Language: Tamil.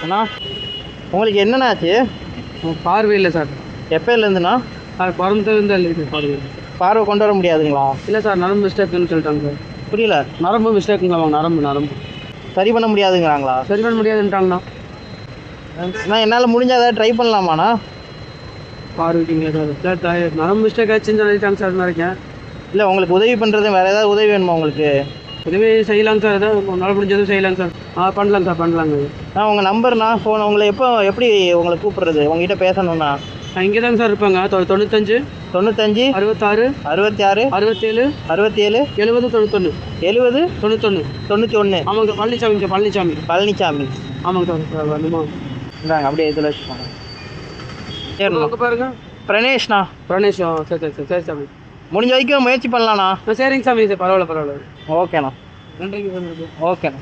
அண்ணா உங்களுக்கு என்னண்ணா ஆச்சு? பார்வையில் சார். எப்போலேருந்துண்ணா? சார் பிறந்ததுலேருந்து இருக்குது பார்வை. பார்வை கொண்டு வர முடியாதுங்களா? இல்லை சார், நரம்பு மிஸ்டேக்குன்னு சொல்லிட்டாங்க சார். புரியல. நரம்பு மிஸ்டேக்குங்க, நரம்பு சரி பண்ண முடியாதுங்கிறாங்களா? சரி பண்ண முடியாதுன்ட்டாங்கண்ணா. அண்ணா என்னால் முடிஞ்சால் ஏதாவது ட்ரை பண்ணலாமாண்ணா? பார்வைக்குங்களா சார்? சார் நரம்பு மிஸ்டேக் ஆச்சுன்னு சொல்லிட்டாங்க சார் நினைக்கிறேன். இல்லை உங்களுக்கு உதவி பண்ணுறது வேறு ஏதாவது உதவி வேணுமா உங்களுக்கு? உதவி செய்யலாங்க சார், ஏதாவது உங்களால் முடிஞ்சதும் செய்யலாங்க சார். பண்ணலாங்க சார், பண்ணலாங்க. உங்கள் நம்பர்ண்ணா, ஃபோன் உங்களை எப்படி உங்களை கூப்பிட்றது உங்ககிட்ட பேசணுண்ணா? இங்கே தாங்க சார் இருப்பாங்க. 95 66 66 67 67 70 91 70 91. ஆமாங்க சார். பழனிசாமிங்க சார், பழனிசாமி. ஆமாங்க சார். வேணுமா? இந்தாங்க அப்படியே இதில் வச்சுக்கோங்க. சரிண்ணா. பாருங்க, பிரணேஷ்ண்ணா. பிரணேஷ். சரி சாமி. முடிஞ்ச வரைக்கும் முயற்சி பண்ணலாண்ணா. சரிங்க சாமி. பரவாயில்ல. ஓகேண்ணா. நன்றிங்க சார். ஓகேண்ணா.